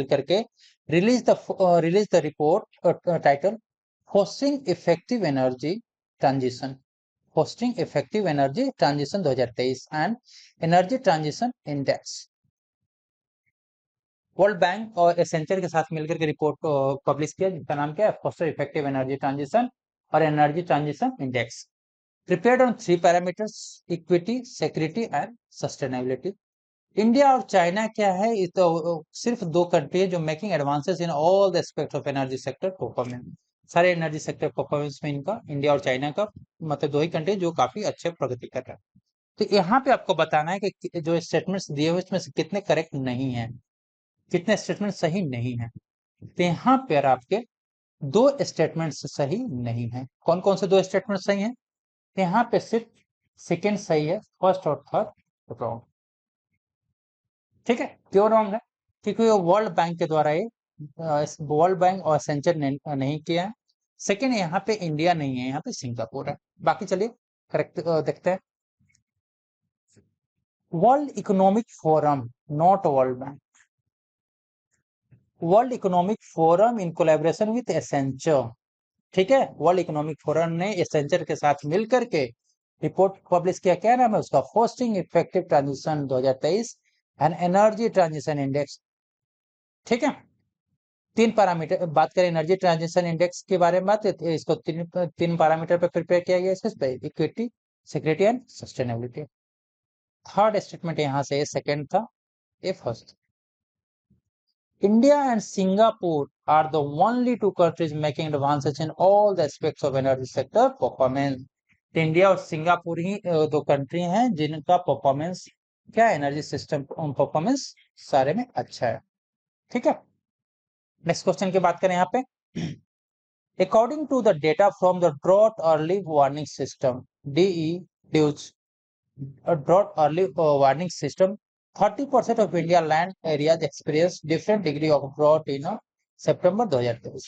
करके release the report title fostering effective energy transition, fostering effective energy transition 2023 and energy transition index. World bank और Accenture के साथ मिलकर के report publish किया जिसका नाम क्या है, फोस्टर इफेक्टिव एनर्जी ट्रांजिशन और energy transition index. Prepared on 3 parameters, equity, security and sustainability. India और चाइना क्या है, ये तो सिर्फ दो कंट्री है जो making advances in all the aspect of energy sector performance. सारे एनर्जी सेक्टर परफॉर्मेंस में इनका, इंडिया और चाइना का मतलब दो ही कंट्री जो काफी अच्छे प्रगति कर रहे हैं। तो यहाँ पे आपको बताना है कि जो स्टेटमेंट्स दिए हुए इसमें से कितने करेक्ट नहीं है, कितने स्टेटमेंट सही नहीं है। तो यहाँ पर आपके दो स्टेटमेंट्स सही नहीं है। कौन कौन से दो स्टेटमेंट सही है? यहाँ पे सिर्फ सेकेंड सही है, फर्स्ट और थर्ड रॉन्ग। ठीक है, क्यों रॉन्ग है? क्योंकि वो वर्ल्ड बैंक के द्वारा ये वर्ल्ड बैंक और एसेंचर ने नहीं किया है। सेकेंड, यहाँ पे इंडिया नहीं है, यहाँ पे सिंगापुर है। बाकी चलिए करेक्ट देखते हैं। World economic forum, not world bank. World economic forum in collaboration with Accenture, ठीक है, वर्ल्ड इकोनॉमिक फोरम ने एसेंचर के साथ मिलकर के रिपोर्ट पब्लिश किया। क्या नाम है उसका? Fostering effective transition 2023 and energy transition index. ठीक है, तीन पैरामीटर बात करें एनर्जी ट्रांजिशन इंडेक्स के बारे में, बात इसको तीन पैरामीटर पे प्रिपेयर किया गया है, equity, security and sustainability. Third statement यहां से सेकंड था, ये first. India and Singapore are the only two countries making advances in all the aspects of energy sector performance. India और सिंगापुर ही दो कंट्री हैं जिनका परफॉर्मेंस क्या है, एनर्जी सिस्टम परफॉर्मेंस सारे में अच्छा है। ठीक है, नेक्स्ट क्वेश्चन की बात करें यहाँ पे। According to the data from the drought early warning system, DE DEWS drought early warning system, 30% of India land areas experience different degree of drought in सितंबर 2023।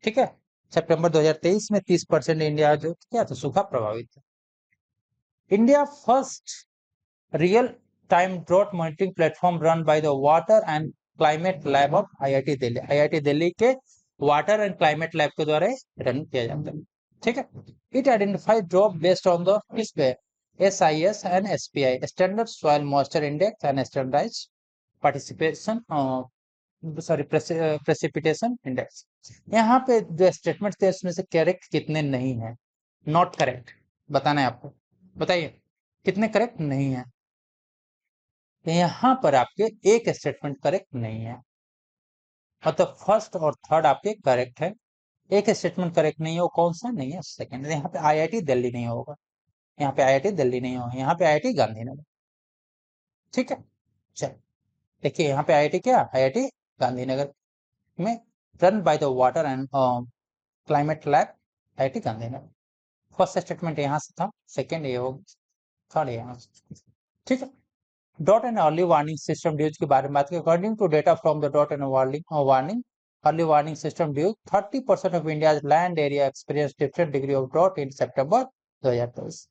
ठीक है, सितंबर 2023 में 30% इंडिया जो क्या था, सूखा प्रभावित था। India first real time drought monitoring platform run by the water and climate lab of IIT Delhi. IIT Delhi के वाटर एंड क्लाइमेट लैब के द्वारा रन किया जाता है। ठीक है, it identify drop based on the किस पे, SIS and SPI, Standard Soil Moisture Index and Standardized Participation Precipitation Index। यहाँ पे जो स्टेटमेंट थे उसमें से करेक्ट कितने नहीं है, नॉट करेक्ट बताना है आपको। बताइए कितने करेक्ट नहीं है। तो यहाँ पर आपके एक स्टेटमेंट करेक्ट नहीं है, मतलब फर्स्ट और थर्ड आपके करेक्ट है। एक स्टेटमेंट करेक्ट नहीं है, वो कौन सा नहीं है, सेकंड। यहाँ पे IIT दिल्ली नहीं होगा, यहाँ पे IIT दिल्ली नहीं होगा, यहाँ पे IIT गांधीनगर। ठीक है, चल देखिए यहाँ पे IIT क्या, IIT गांधीनगर में run by the water and climate lab, IIT Gandhinagar. First statement यहाँ से था, सेकंड ये होगा, थर्ड यहाँ से। ठीक है, डॉट and early warning system DEWS के बारे में बात करें। According to data from the डॉट and warning early warning system DEWS, 30% of India's land area experience different degree of drought in September 2023।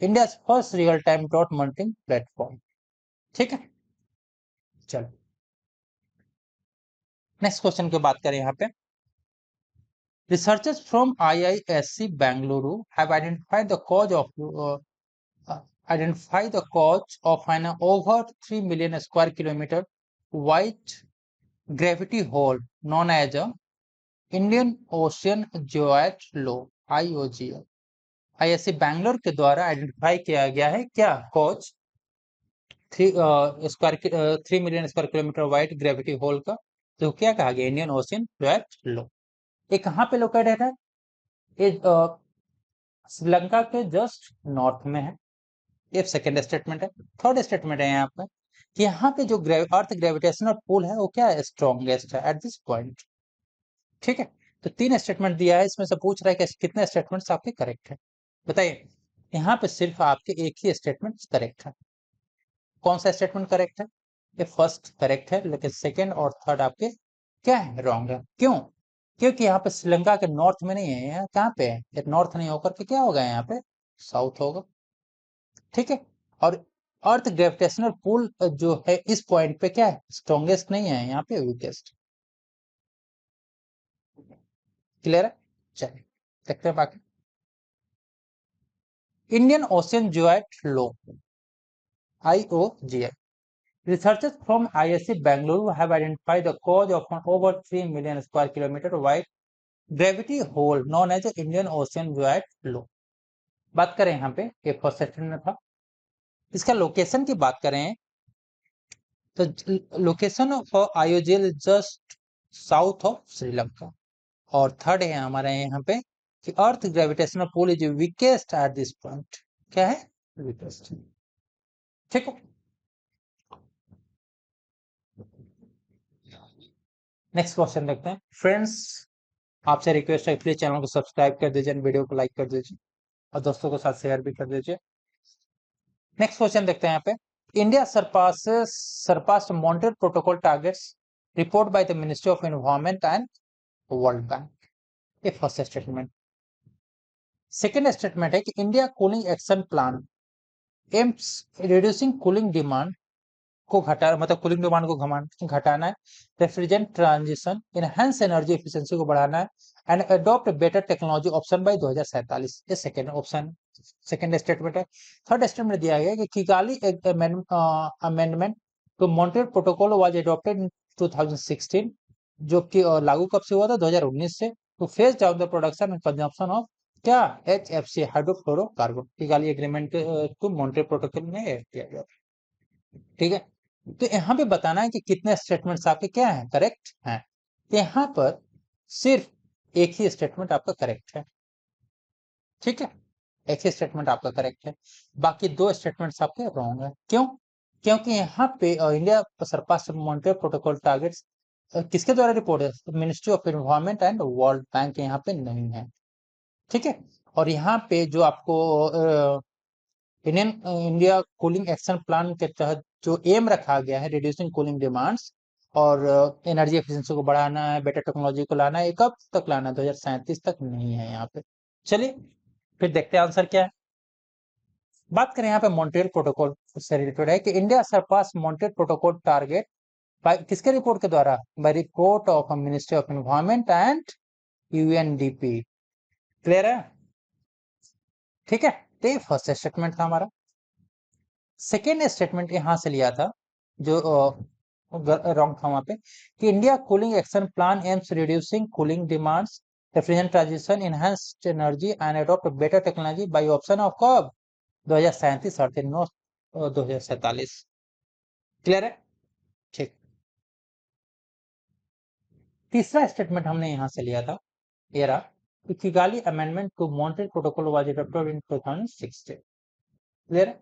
India first real time drought monitoring platform. ठीक है, चलो next question की बात करें यहाँ पे। Researchers from IISc Bangalore have identified the cause of an over 3 million square kilometer white gravity hole known as a Indian Ocean Geoid Low, IOGL। IISc Bangalore के द्वारा आइडेंटिफाई किया गया है क्या cause 3 million square kilometre wide gravity hole का, तो क्या कहा गया, इंडियन ओशियन ज्वाइट लो। ये कहाँ पे लोकेटेड है? ये श्रीलंका के जस्ट नॉर्थ में है। ये सेकेंड स्टेटमेंट है। थर्ड स्टेटमेंट है यहाँ पे कि यहाँ पे जो अर्थ ग्रेविटेशनल पुल है वो क्या है, स्ट्रॉन्गेस्ट है एट दिस पॉइंट। ठीक है, तो तीन स्टेटमेंट दिया है, इसमें से पूछ रहा है कि कितने स्टेटमेंट्स आपके करेक्ट है। बताइए, यहाँ पे सिर्फ आपके एक ही स्टेटमेंट करेक्ट है। कौन सा स्टेटमेंट करेक्ट है? ये फर्स्ट करेक्ट है, लेकिन सेकंड और थर्ड आपके क्या है, रॉन्ग है। क्यों? क्योंकि यहाँ पे श्रीलंका के नॉर्थ में नहीं है, यहाँ कहाँ पे है, नॉर्थ नहीं होकर के क्या होगा, यहाँ पे साउथ होगा। ठीक है, और अर्थ ग्रेविटेशनल पुल जो है इस पॉइंट पे क्या है, स्ट्रॉन्गेस्ट नहीं है, यहाँ पे वीकेस्ट। क्लियर है? चलिए देखते हैं बाकी। Indian ocean geoid low, IOGL. Researchers from ISC Bangalore have identified the cause of an over 3 million square kilometer wide gravity hole known as the Indian Ocean Geoid Low. बात करें यहाँ पे, ये फर्स्ट सेक्शन में था। इसका location की बात करें तो location of IOGL just south of Sri Lanka. और थर्ड है हमारे यहाँ पे कि earth gravitational pull is weakest at this point. क्या है? वीकेस्ट। ठीक है, नेक्स्ट क्वेश्चन देखते हैं। फ्रेंड्स, आपसे रिक्वेस्ट है प्लीज चैनल को सब्सक्राइब कर दीजिए, वीडियो को लाइक कर दीजिए और दोस्तों के साथ शेयर भी कर दीजिए। नेक्स्ट क्वेश्चन देखते हैं यहाँ पे। India Sarpass Montreal protocol targets report by the ministry of environment and world bank. ये फर्स्ट स्टेटमेंट। सेकेंड स्टेटमेंट है कि India cooling action plan aims reducing cooling demand को मतलब कूलिंग डिमांड को घटाना है, refrigerant transition, enhance energy efficiency को बढ़ाना है and adopt better technology option by 2047। ये सेकंड ऑप्शन, सेकंड स्टेटमेंट है। थर्ड स्टेटमेंट दिया गया कि Kigali amendment to Montreal protocol was adopted in 2016, जो कि लागू कब से हुआ था? 2019 से। तो phase down the production and consumption of क्या? HFC hydrofluorocarbon. Kigali agreement to Montreal protocol में किया गया। ठीक है, तो यहाँ पे बताना है कि कितने स्टेटमेंट्स आपके क्या हैं, करेक्ट हैं। यहाँ पर सिर्फ एक ही स्टेटमेंट आपका करेक्ट है। ठीक है, एक ही स्टेटमेंट आपका करेक्ट है, बाकी दो स्टेटमेंट्स आपके रॉन्ग है। क्यों? क्योंकि यहाँ पे India Sarpass Montreal protocol targets किसके द्वारा रिपोर्ट है? Ministry of environment and world bank यहाँ पे नहीं है। ठीक है, और यहाँ पे जो आपको इंडिया कूलिंग एक्शन प्लान के तहत जो एम रखा गया है रिड्यूसिंग कूलिंग डिमांड्स और एनर्जी एफिशिएंसी को बढ़ाना है, बेटर टेक्नोलॉजी को लाना है, कब तक लाना है? 2037 तक नहीं है यहाँ पे। चलिए फिर देखते हैं आंसर क्या है। बात करें यहाँ पे मॉन्ट्रियल प्रोटोकॉल से रिलेटेड है कि India Sarpass Montreal protocol target by किसके रिपोर्ट के द्वारा? By report of ministry of environment and UNDP। Clear है? ठीक है, तो ये फर्स्ट स्टेटमेंट था हमारा। सेकेंड स्टेटमेंट यहां से लिया था जो रॉन्ग था वहां पे कि India cooling action plan aims reducing cooling demands, refrigerant transition, enhanced energy and adopt better technology by option of कब? 2037 2047। क्लियर है? ठीक। तीसरा स्टेटमेंट हमने यहां से लिया था, ये रहा कि Kigali amendment to Montreal protocol was adopted in 2016। Clear है?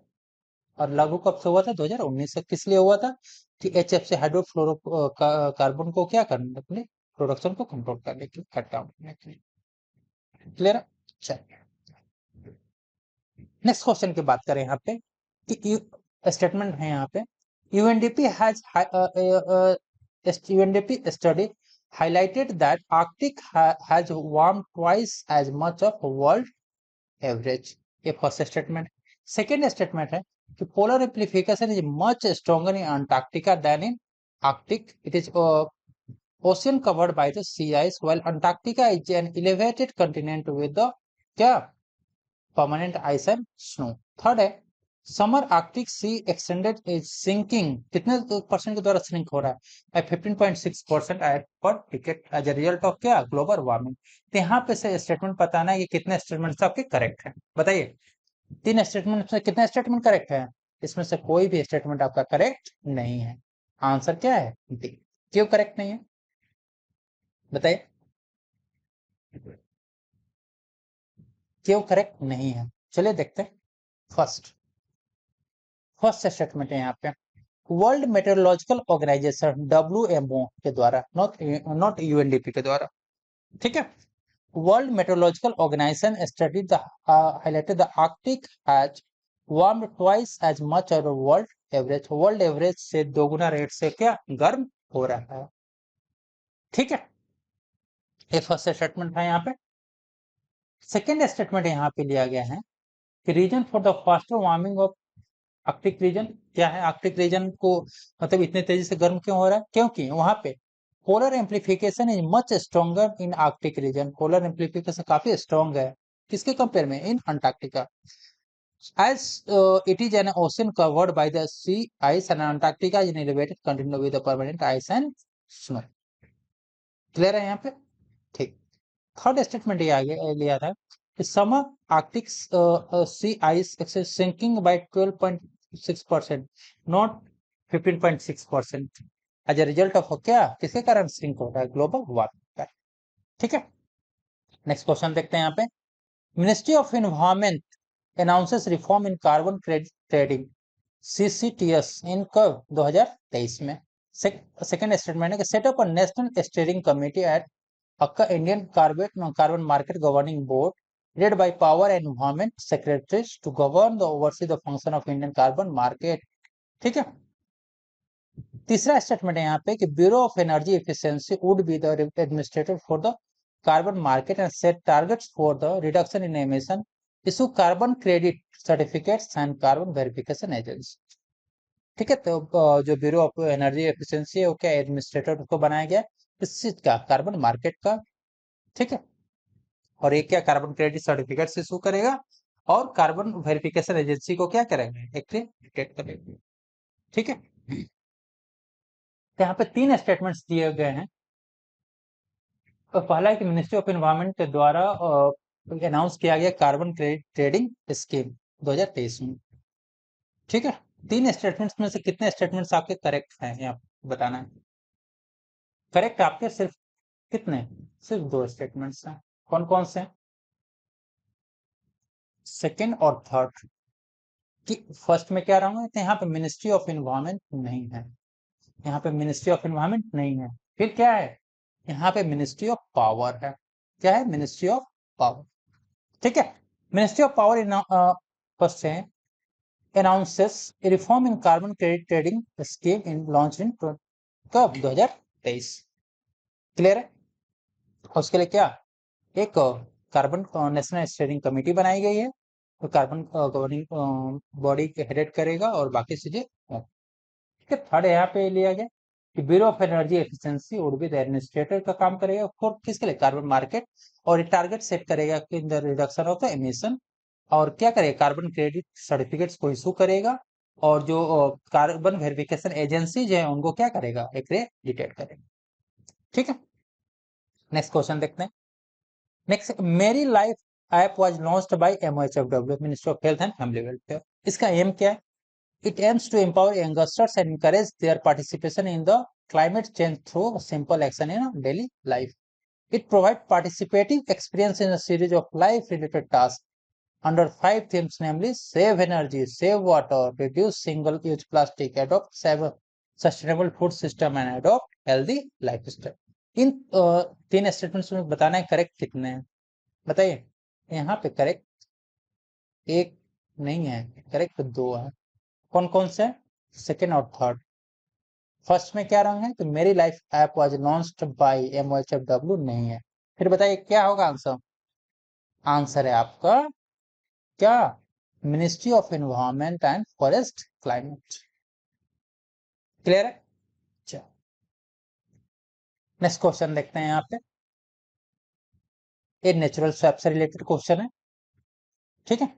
और लागू कब से हुआ था? 2019 से। किस लिए हुआ था? कि HFC हाइड्रोफ्लोरो कार्बन को क्या करने, अपने प्रोडक्शन को कंट्रोल करने के लिए, कट डाउन करने के लिए। क्लियर है? चलिए नेक्स्ट क्वेश्चन की बात करें यहाँ पे कि स्टेटमेंट है यहाँ पे UNDP study highlighted that Arctic has warmed twice as much of world average। ये फर्स्ट स्टेटमेंट। सेकेंड स्टेटमेंट है कि polar amplification is much stronger in Antarctica than in Arctic. It is ocean covered by the sea ice, while Antarctica is an elevated continent with the क्या? Permanent ice and snow. Third है summer Arctic sea extended is sinking, कितने percent के द्वारा sink हो रहा है? By 15.6% per decade as a result of क्या? Global warming. तो यहाँ पे से स्टेटमेंट बताना है कि कितने स्टेटमेंट आपके करेक्ट है, बताइए। तीन स्टेटमेंट से कितने स्टेटमेंट करेक्ट है? इसमें से कोई भी स्टेटमेंट आपका करेक्ट नहीं है। आंसर क्या है? डी। क्यों करेक्ट नहीं है, बताइए, क्यों करेक्ट नहीं है? चलिए देखते हैं। फर्स्ट फर्स्ट स्टेटमेंट है यहाँ पे वर्ल्ड मेट्रोलॉजिकल ऑर्गेनाइजेशन WMO के द्वारा, नॉट UNDP के द्वारा। ठीक है, world meteorological organization study the highlighted the Arctic has warmed twice as much और वर्ल्ड एवरेज से दोगुना रेट से क्या गर्म हो रहा है। ठीक है, ये फर्स्ट स्टेटमेंट है यहाँ पे। सेकेंड स्टेटमेंट यहाँ पे लिया गया है कि reason for the faster warming of Arctic region क्या है? आर्कटिक रीजन को मतलब इतने तेजी से गर्म क्यों हो रहा है? क्योंकि वहां पे polar amplification is much stronger in Arctic region. Polar amplification काफी स्ट्रॉन्ग है किसके कंपेयर में? इन Antarctica. As it is an ocean covered by the sea ice and Antarctica is an elevated continent with a permanent ice and snow. Clear है यहाँ पे? ठीक। Third statement ये आगे लिया था कि summer Arctic sea ice sinking by 12.6%, not 15.6%। As a result of क्या, किसके कारण सिंक हो रहा है? Global warming. ठीक है, नेक्स्ट क्वेश्चन देखते हैं यहाँ पे। Ministry of environment announces reform in carbon credit trading CCTS in कब? 2023 में। सेकेंड स्टेटमेंट है कि set up a national steering committee at Indian carbon market governing board led by power and environment secretaries to govern the oversee the function of Indian carbon market। ठीक है, तीसरा statement है यहाँ पे कि bureau of energy efficiency would be the administrator for the carbon market and set targets for the reduction in emission, issue carbon credit certificates and carbon verification agency. ठीक है, तो जो ब्यूरो ऑफ एनर्जी एफिशिएंसी है वो क्या administrator को बनाया गया इस चीज का, कार्बन मार्केट का। ठीक है, और ये क्या कार्बन क्रेडिट सर्टिफिकेट इशू करेगा और कार्बन वेरिफिकेशन एजेंसी को क्या करेंगे? एक्रेडिटेट करेंगे। ठीक है, तो यहाँ पे तीन स्टेटमेंट्स दिए गए हैं। तो पहला है कि मिनिस्ट्री ऑफ एनवायरनमेंट के द्वारा अनाउंस किया गया कार्बन क्रेडिट ट्रेडिंग स्कीम 2023 में। ठीक है, तीन स्टेटमेंट्स में से कितने स्टेटमेंट्स आपके करेक्ट हैं यहाँ बताना है। करेक्ट आपके सिर्फ कितने? सिर्फ दो स्टेटमेंट्स हैं। कौन कौन से? सेकेंड और थर्ड। कि फर्स्ट में क्या रहूंगा तो यहाँ पे मिनिस्ट्री ऑफ एनवायरनमेंट नहीं है, यहाँ पे मिनिस्ट्री ऑफ एनवायरनमेंट नहीं है। फिर क्या है? यहाँ पे मिनिस्ट्री ऑफ पावर है। क्या है? Ministry of power. ठीक है, ministry of power in first है announces a reform in carbon credit trading scheme in launched in कब? 2023। क्लियर है? और उसके लिए क्या एक कार्बन नेशनल स्टीयरिंग कमेटी बनाई गई है, तो कार्बन गवर्निंग बॉडी के हेडेड करेगा और बाकी चीजें। ठीक है, थर्ड यहाँ पे लिया गया कि bureau of energy efficiency would be the administrator का काम करेगा। फोर्थ किसके लिए? Carbon market. और ये टारगेट सेट करेगा कि in the reduction of the emission, और क्या करेगा? कार्बन क्रेडिट सर्टिफिकेट्स को इशू करेगा और जो कार्बन वेरिफिकेशन एजेंसीज है उनको क्या करेगा? एक्रेडिटेट करेगा। ठीक है, नेक्स्ट क्वेश्चन देखते हैं। नेक्स्ट, मेरी life app was launched by MOHFW, ministry of health and family welfare. इसका एम क्या है? It aims to empower youngsters and encourage their participation in the climate change through simple action in daily life. It provides participative experience in a series of life-related tasks under 5 themes, namely save energy, save water, reduce single-use plastic, adopt sustainable food system, and adopt healthy lifestyle. इन तीन statements में बताना है correct कितने हैं, बताइए। यहाँ पे correct एक नहीं है, करेक्ट दो है। कौन कौन से? सेकेंड और थर्ड। फर्स्ट में क्या रंग है? तो मेरी life app was launched by MOHFW नहीं है। फिर बताइए क्या होगा आंसर? आंसर है आपका क्या? Ministry of environment and forest climate. Clear है? चलो नेक्स्ट क्वेश्चन देखते हैं यहाँ पे। ये नेचुरल स्वैप से रिलेटेड क्वेश्चन है। ठीक है,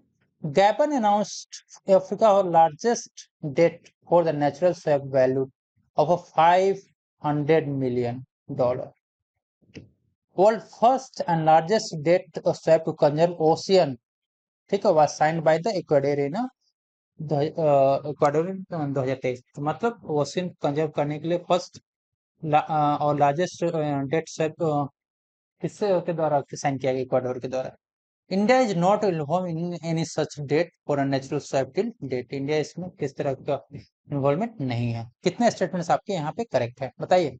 गैबन अनाउंस्ड अफ्रीका और largest debt for the natural swap value of $500 million. World first and largest debt swap to conserve ocean, ठीक है, was signed by the Ecuadorian Ecuadorian 2023। तो मतलब ocean conserve करने के लिए फर्स्ट और लार्जेस्ट डेट स्वैप किससे के द्वारा साइन किया गया? इक्वाडोर के द्वारा। India is not involve in any such debt for a natural swap till date. India इसमें किस तरह का इन्वॉल्वमेंट नहीं है। कितने स्टेटमेंट्स आपके यहाँ पे करेक्ट है बताइए?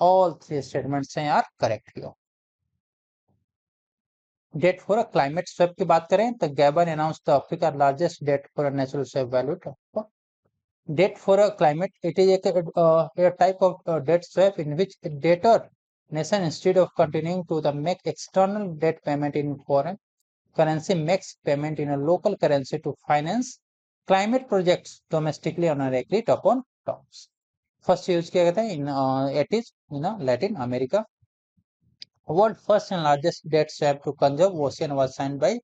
ऑल थ्री स्टेटमेंट्स हैं यार correct. Debt for a climate swap की बात करें तो Gabon announce the Africa largest debt for a natural swap value. Debt for a climate, it is a type of debt swap in which a debtor nation, instead of continuing to the make external debt payment in foreign currency, makes payment in a local currency to finance climate projects domestically on agreed upon terms. First use किया गया था in it is in Latin America. World first and largest debt swap to conserve ocean was signed by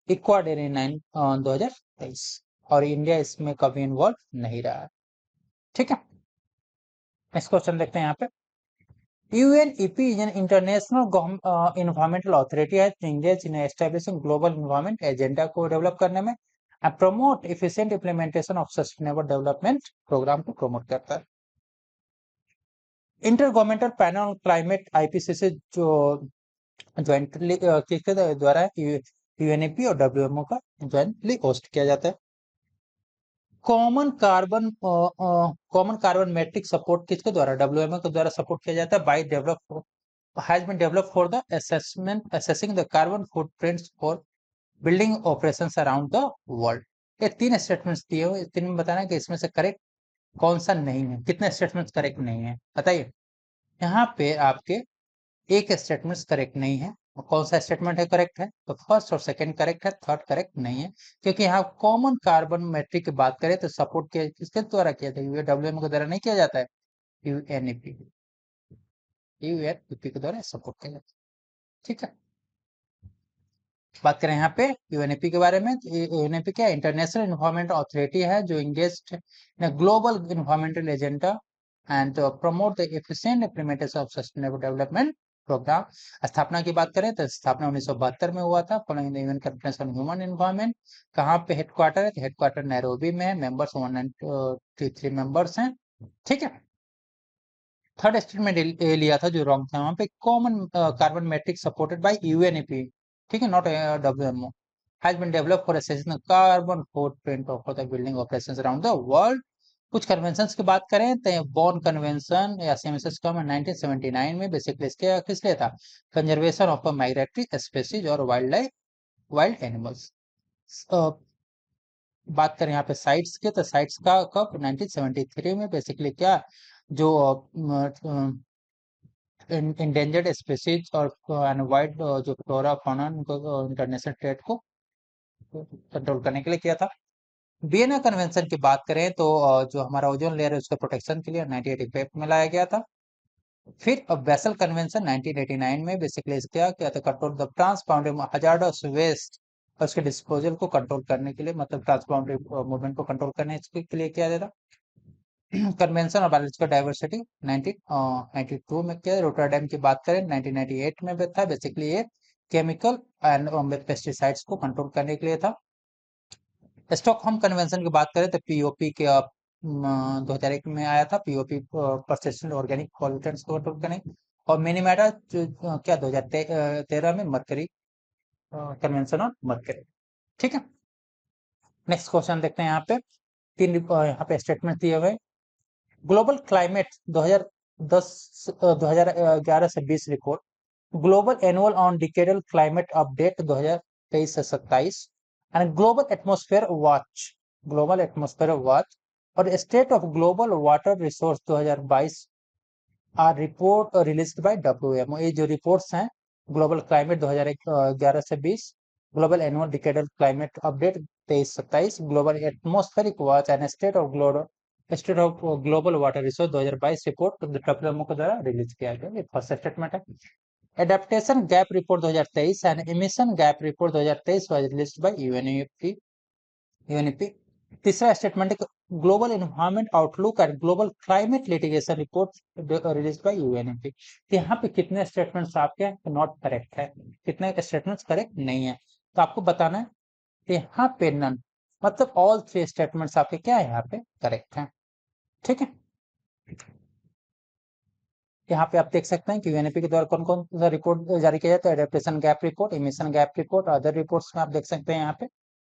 Ecuador in 2023 और India इसमें कभी involve नहीं रहा है। ठीक है, नेक्स्ट क्वेश्चन देखते हैं यहाँ पे। UNEP is an international environmental authority है engaged in establishing global environment agenda को डेवलप करने में and promote efficient implementation of sustainable development program को प्रमोट करता है। Inter governmental panel on climate IPCC जो ज्वाइंटली किसके द्वारा UNEP और WMO का ज्वाइंटली होस्ट किया जाता है। कॉमन कार्बन मैट्रिक सपोर्ट किसके द्वारा WMO के द्वारा सपोर्ट किया जाता है by develop has been developed for the assessing the carbon footprints for building operations around the world। ये तीन स्टेटमेंट्स दिए हुए, तीन में बताना है कि इसमें से करेक्ट कौन सा नहीं है, कितने स्टेटमेंट्स करेक्ट नहीं है बताइए। यहाँ पे आपके एक स्टेटमेंट करेक्ट नहीं है, कौन सा स्टेटमेंट है करेक्ट है, तो फर्स्ट और सेकंड करेक्ट है, थर्ड करेक्ट नहीं है। क्योंकि यहाँ कॉमन कार्बन मैट्रिक की बात करें तो सपोर्ट किसके द्वारा किया था, WMO के द्वारा नहीं किया जाता है, UNEP के द्वारा सपोर्ट किया जाता है। ठीक है, बात करें यहाँ पे UNEP के बारे में, UNEP क्या इंटरनेशनल एनवायरमेंट अथॉरिटी है जो engaged in global environmental agenda and promote the efficient implementation of sustainable development programme. स्थापना की बात करें तो स्थापना 1972 में हुआ था, following the UN conference on human environment. कहाँ पे हेडक्वार्टर है, हेडक्वार्टर नैरोबी में है, मेंबर्स 193 मेंबर्स हैं। ठीक है, थर्ड स्टेटमेंट लिया था जो रॉन्ग था, वहां पे common carbon matric supported by UNEP, ठीक है, not WMO, has been developed for assessing the carbon footprint of the building operations around the world। कुछ कन्वेंशंस की बात करें तो बॉर्न कन्वेंशन या CMSS का 1979 में बेसिकली इसके किस लिए था, कंजर्वेशन ऑफ माइग्रेटरी स्पीसीज और वाइल्ड एनिमल्स। बात करें यहाँ पे साइट्स के तो साइट्स का कब 1973 में बेसिकली क्या जो इंडेंजर्ड स्पीसीज और वाइल्ड जो फ्लोरा फौना इंटरनेशनल ट्रेड को कंट्रोल करने के लिए किया था। वियना कन्वेंशन की बात करें तो जो हमारा ओजोन लेयर है उसके प्रोटेक्शन के लिए 1985 में लाया गया था। फिर बेसल कन्वेंशन 1989 में बेसिकली क्या किया था, कंट्रोल द ट्रांसबाउंडरी हजार्डस वेस्ट और उसके डिस्पोजल को कंट्रोल करने के लिए, मतलब ट्रांसबाउंडरी मूवमेंट को कंट्रोल करने के लिए किया जाता। कन्वेंशन ऑफ बायोलॉजिकल डाइवर्सिटी 1992 में किया। रोटरडैम की बात करें 1998 में भी था, बेसिकली ये केमिकल एंड पेस्टिसाइड्स को कंट्रोल करने के लिए था। स्टॉकहोम कन्वेंशन की बात करें तो POP के 2001 में आया था, POP परसिस्टेंट ऑर्गेनिक पॉल्यूटेंट्स को कंट्रोल करने। और मिनीमेटा क्या 2013 में मरकरी कन्वेंशन ऑन मरकरी। ठीक है, नेक्स्ट क्वेश्चन देखते हैं। यहाँ पे तीन यहाँ पे स्टेटमेंट दिए हुए। ग्लोबल क्लाइमेट 2011 से 20 report, global annual on decadal climate update 2023 से 27 एंड ग्लोबल एटमॉस्फेयर वॉच और state of global water resource 2022 R report released by WMO। ये जो रिपोर्ट्स हैं ग्लोबल क्लाइमेट 2011 से 20, global annual decadal climate update 23-27, global atmospheric watch and state of global water resource 2022 report WMO के द्वारा release किया गया। ये फर्स्ट स्टेटमेंट है। Adaptation gap report 2023 and emission gap report 2023 was released by UNEP। तीसरा statement है global environment outlook and global climate litigation report released by UNEP। यहाँ पे कितने स्टेटमेंट्स आपके नॉट करेक्ट है, कितने स्टेटमेंट्स करेक्ट नहीं है, तो आपको बताना है। यहाँ पे नन, मतलब ऑल 3 स्टेटमेंट्स आपके क्या है यहाँ पे करेक्ट है। ठीक है, यहाँ पे आप देख सकते हैं कि UNEP के द्वारा कौन कौन सा रिपोर्ट जारी किया जाता है, adaptation gap report, emission gap report, other reports में आप देख सकते हैं यहाँ पे।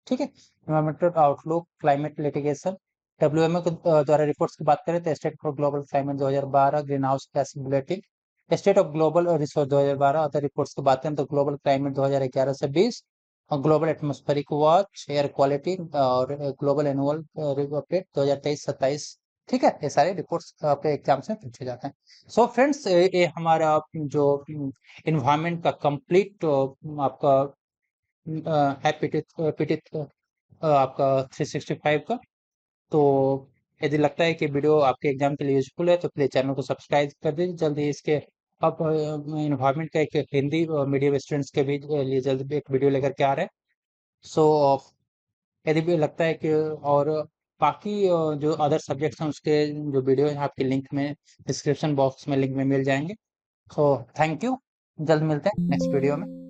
ठीक है, environmental outlook, climate litigation. WMO के द्वारा रिपोर्ट्स की बात करें तो state for global climate 2012, green house gas bulletin, state of global resource 2012। Other reports की बात करें तो ग्लोबल क्लाइमेट 2011 से 20 और global atmospheric watch, air quality और ग्लोबल एनुअल अपडेट 2023-27। ठीक है, ये सारे रिपोर्ट्स आपके एग्जाम्स में पूछे जाते हैं। सो फ्रेंड्स, ये हमारा जो इन्वायरमेंट का कंप्लीट आपका है आपका 365 का। तो यदि लगता है कि वीडियो आपके एग्जाम के लिए यूजफुल है तो प्लीज़ चैनल को सब्सक्राइब कर दीजिए जल्द ही इसके। अब इन्वायरमेंट का एक हिंदी मीडियम स्टूडेंट्स के भी लिए जल्द एक वीडियो लेकर के आ रहे हैं। सो यदि भी लगता है कि और बाकी जो अदर सब्जेक्ट्स हैं उसके जो वीडियो हैं आपके लिंक में डिस्क्रिप्शन बॉक्स में लिंक में मिल जाएंगे। तो थैंक यू, जल्द मिलते हैं नेक्स्ट वीडियो में।